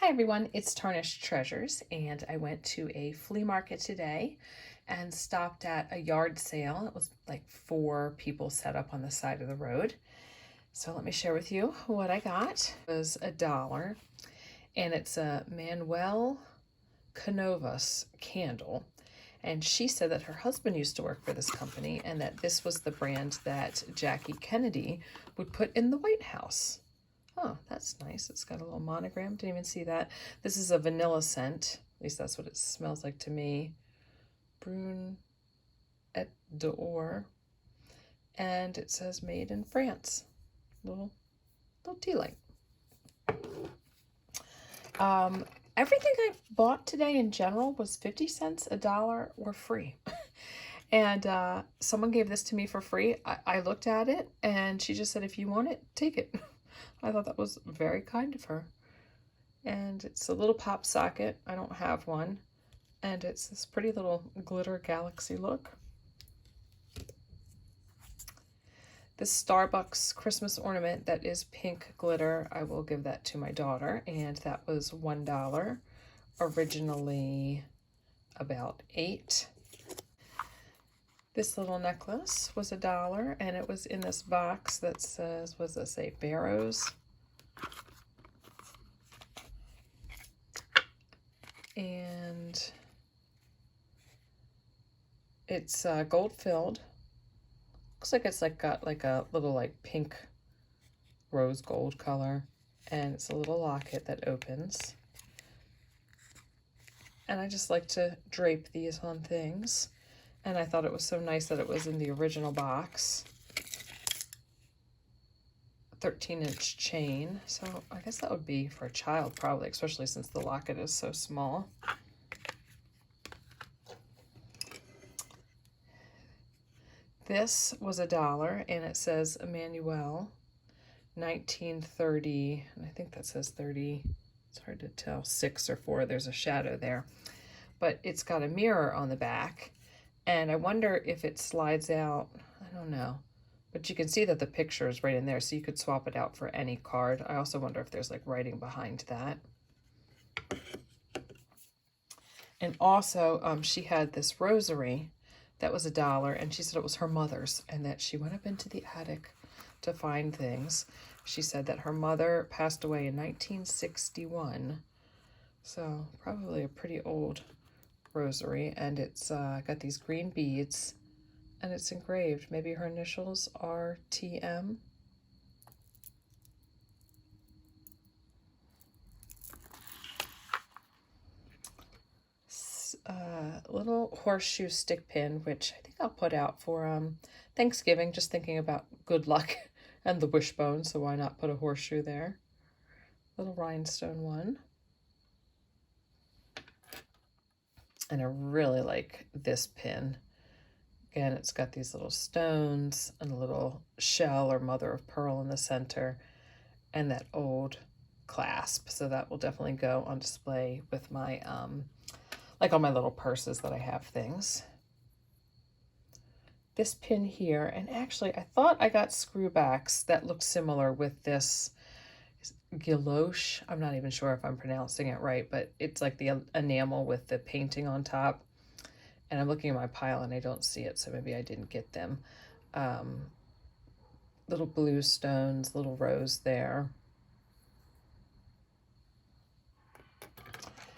Hi everyone, it's Tarnished Treasures, and I went to a flea market today and stopped at a yard sale. It was like 4 people set up on the side of the road. So let me share with you what I got. It was $1, and it's a Manuel Canovas candle. And she said that her husband used to work for this company and that this was the brand that Jackie Kennedy would put in the White House. Oh, that's nice. It's got a little monogram. Didn't even see that. This is a vanilla scent. At least that's what it smells like to me. Brune et d'Or. And it says made in France. Little tea light. Everything I bought today in general was 50 cents, $1, or free. And someone gave this to me for free. I looked at it and she just said, if you want it, take it. I thought that was very kind of her. And it's a little pop socket. I don't have one. And it's this pretty little glitter galaxy look. This Starbucks Christmas ornament that is pink glitter, I will give that to my daughter. And that was $1. Originally about $8. This little necklace was $1, and it was in this box that says, what does that say, Barrows? And it's gold filled. Looks like it's got like a little pink rose gold color, and it's a little locket that opens. And I just like to drape these on things. And I thought it was so nice that it was in the original box. 13-inch chain. So I guess that would be for a child probably, especially since the locket is so small. This was $1, and it says Emmanuel 1930, and I think that says 30. It's hard to tell, 6 or 4. There's a shadow there. But it's got a mirror on the back. And I wonder if it slides out. I don't know. But you can see that the picture is right in there, so you could swap it out for any card. I also wonder if there's like writing behind that. And also, she had this rosary that was $1, and she said it was her mother's, and that she went up into the attic to find things. She said that her mother passed away in 1961. So probably a pretty old rosary, and it's got these green beads, and it's engraved. Maybe her initials are TM. Little horseshoe stick pin, which I think I'll put out for Thanksgiving, just thinking about good luck and the wishbone, so why not put a horseshoe there. Little rhinestone one. And I really like this pin. Again, it's got these little stones and a little shell or mother of pearl in the center, and that old clasp. So that will definitely go on display with my, like on my little purses that I have things. This pin here, and actually I thought I got screwbacks that look similar with this Guilloche. I'm not even sure if I'm pronouncing it right, but it's like the enamel with the painting on top. And I'm looking at my pile and I don't see it, so maybe I didn't get them. Little blue stones, little rose there.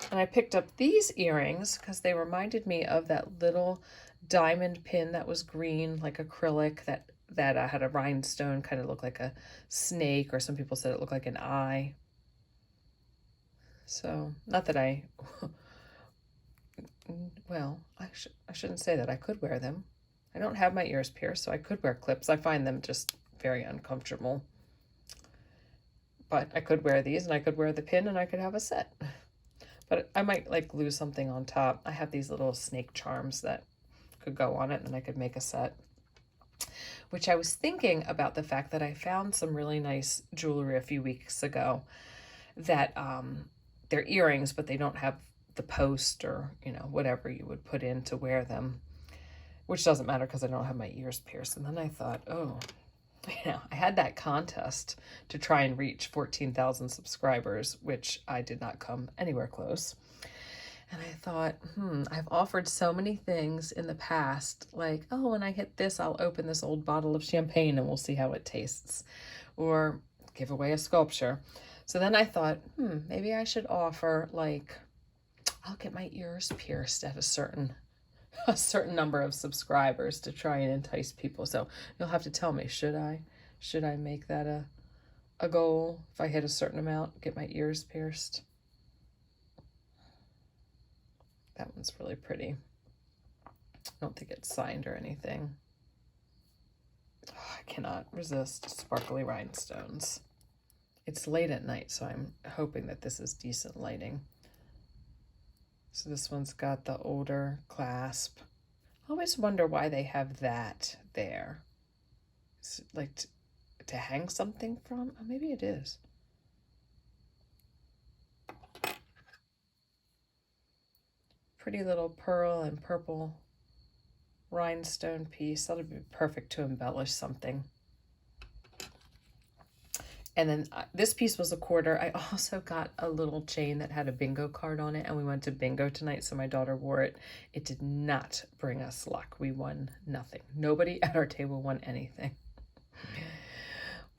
And I picked up these earrings because they reminded me of that little diamond pin that was green, like acrylic, that had a rhinestone, kind of looked like a snake, or some people said it looked like an eye. So, not that I, well, I shouldn't say that. I could wear them. I don't have my ears pierced, so I could wear clips. I find them just very uncomfortable. But I could wear these, and I could wear the pin, and I could have a set. But I might like glue something on top. I have these little snake charms that could go on it, and I could make a set. Which I was thinking about the fact that I found some really nice jewelry a few weeks ago that they're earrings, but they don't have the post or, you know, whatever you would put in to wear them, which doesn't matter because I don't have my ears pierced. And then I thought, oh, I had that contest to try and reach 14,000 subscribers, which I did not come anywhere close. And I thought, I've offered so many things in the past, like, oh, when I hit this, I'll open this old bottle of champagne and we'll see how it tastes, or give away a sculpture. So then I thought, maybe I should offer, like, I'll get my ears pierced at a certain number of subscribers to try and entice people. So you'll have to tell me, should I make that a goal? If I hit a certain amount, get my ears pierced. That one's really pretty. I don't think it's signed or anything. Oh, I cannot resist sparkly rhinestones. It's late at night, so I'm hoping that this is decent lighting. So this one's got the older clasp. I always wonder why they have that there. Is it like to hang something from? Oh, maybe it is. Pretty little pearl and purple rhinestone piece. That'll be perfect to embellish something. And then this piece was $1. I also got a little chain that had a bingo card on it, and we went to bingo tonight, so my daughter wore it. It did not bring us luck. We won nothing. Nobody at our table won anything.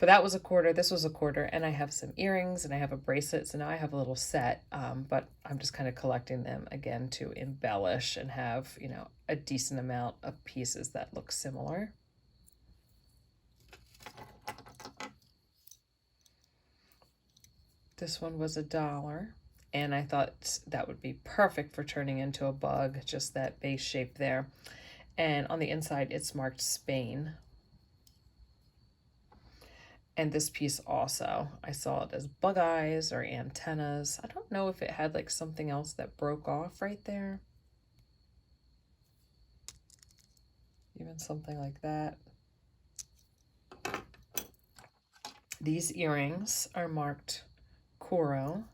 But that was $1. This was $1. And I have some earrings and I have a bracelet. So now I have a little set, but I'm just kind of collecting them again to embellish and have, a decent amount of pieces that look similar. This one was $1, and I thought that would be perfect for turning into a bug, just that base shape there. And on the inside, it's marked Spain. And this piece also, I saw it as bug eyes or antennas. I don't know if it had like something else that broke off right there. Even something like that. These earrings are marked coral.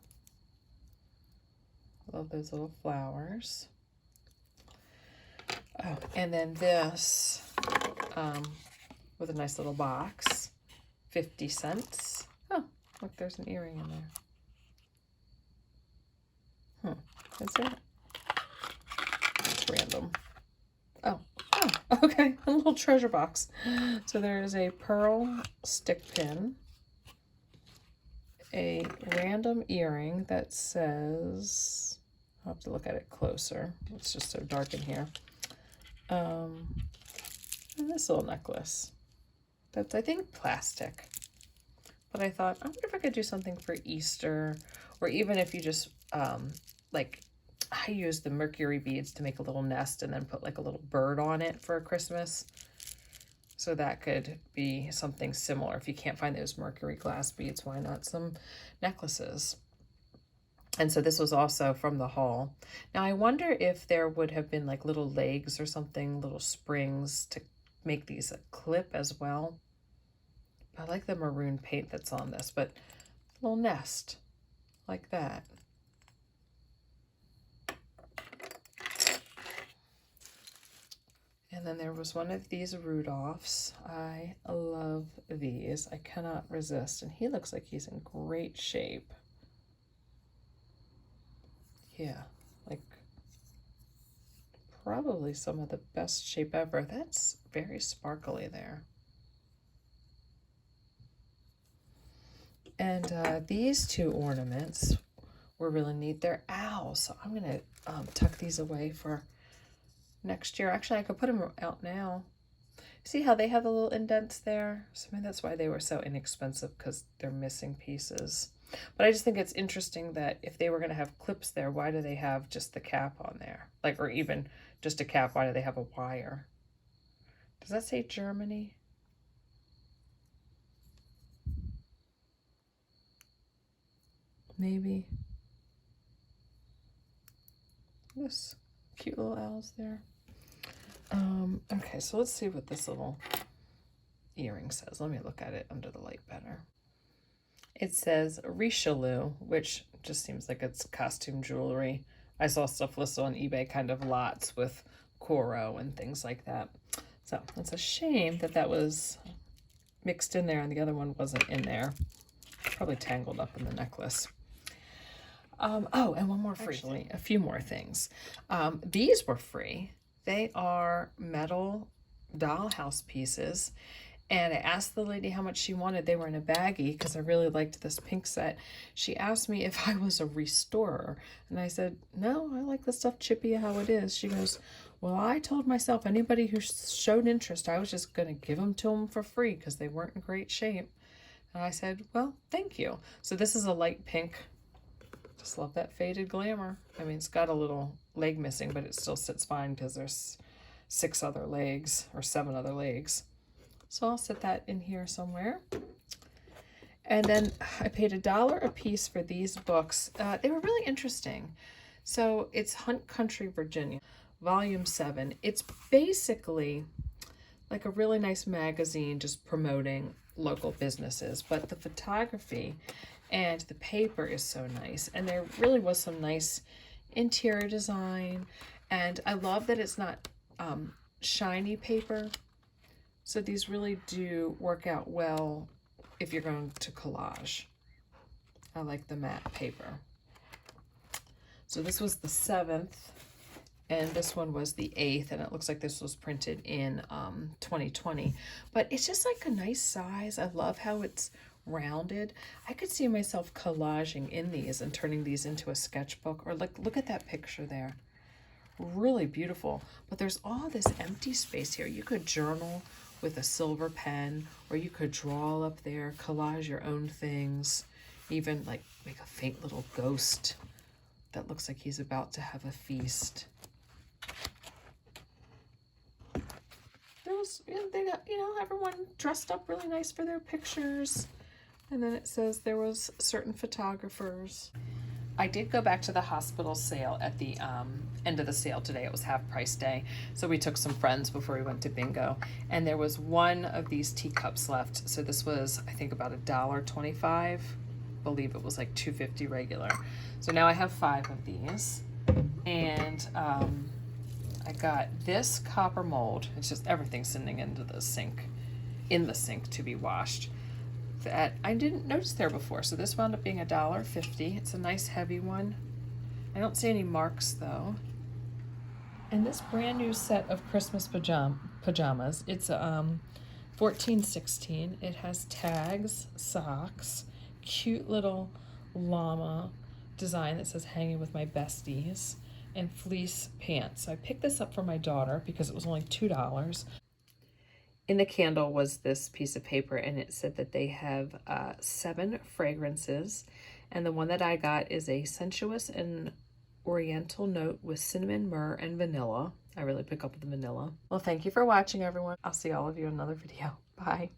Love those little flowers. Oh, and then this with a nice little box, 50 cents. Oh, look, there's an earring in there. Is that? It's random. Oh, okay, a little treasure box. So there is a pearl stick pin, a random earring that says, I'll have to look at it closer. It's just so dark in here. And this little necklace. That's, I think, plastic. But I thought, I wonder if I could do something for Easter, or even if you just, like, I use the mercury beads to make a little nest and then put like a little bird on it for Christmas. So that could be something similar. If you can't find those mercury glass beads, why not some necklaces? And so this was also from the haul. Now I wonder if there would have been like little legs or something, little springs to make these a clip as well. I like the maroon paint that's on this, but a little nest like that. And then there was one of these Rudolphs. I love these. I cannot resist. And he looks like he's in great shape. Yeah, like probably some of the best shape ever. That's very sparkly there. And these two ornaments were really neat. They're owls, so I'm going to tuck these away for next year. Actually, I could put them out now. See how they have the little indents there? So maybe that's why they were so inexpensive, because they're missing pieces. But I just think it's interesting that if they were going to have clips there, why do they have just the cap on there? Like, or even just a cap, why do they have a wire? Does that say Germany? Maybe. This cute little owls there. Okay, so let's see what this little earring says. Let me look at it under the light better. It says Richelieu, which just seems like it's costume jewelry. I saw stuff listed on eBay, kind of lots with Coro and things like that. So it's a shame that that was mixed in there and the other one wasn't in there. Probably tangled up in the necklace. Oh, and one more free. Actually, a few more things. These were free. They are metal dollhouse pieces. And I asked the lady how much she wanted. They were in a baggie because I really liked this pink set. She asked me if I was a restorer. And I said, no, I like the stuff chippy how it is. She goes, well, I told myself anybody who showed interest, I was just going to give them to them for free because they weren't in great shape. And I said, well, thank you. So this is a light pink. Just love that faded glamour. I mean, it's got a little leg missing, but it still sits fine because there's 6 other legs or 7 other legs. So I'll set that in here somewhere. And then I paid $1 a piece for these books. They were really interesting. So it's Hunt Country, Virginia, Volume 7. It's basically like a really nice magazine just promoting local businesses. But the photography and the paper is so nice. And there really was some nice interior design. And I love that it's not shiny paper. So these really do work out well if you're going to collage. I like the matte paper. So this was the 7th, and this one was the 8th, and it looks like this was printed in 2020. But it's just like a nice size. I love how it's rounded. I could see myself collaging in these and turning these into a sketchbook. Or look at that picture there. Really beautiful. But there's all this empty space here. You could journal with a silver pen, or you could draw up there, collage your own things, even like make a faint little ghost that looks like he's about to have a feast. There was, they got, everyone dressed up really nice for their pictures. And then it says there was certain photographers. I did go back to the hospital sale at the end of the sale today. It was half price day. So we took some friends before we went to bingo. And there was one of these teacups left. So this was, I think, about $1.25. I believe it was like $2.50 regular. So now I have 5 of these. And I got this copper mold. It's just everything sitting into the sink, to be washed. That I didn't notice there before. So this wound up being $1.50. It's a nice heavy one. I don't see any marks though. And this brand new set of Christmas pajamas, it's 14/16. It has tags, socks, cute little llama design that says hanging with my besties, and fleece pants. So I picked this up for my daughter because it was only $2. In the candle was this piece of paper, and it said that they have 7 fragrances. And the one that I got is a sensuous and oriental note with cinnamon, myrrh, and vanilla. I really pick up the vanilla. Well, thank you for watching, everyone. I'll see all of you in another video. Bye.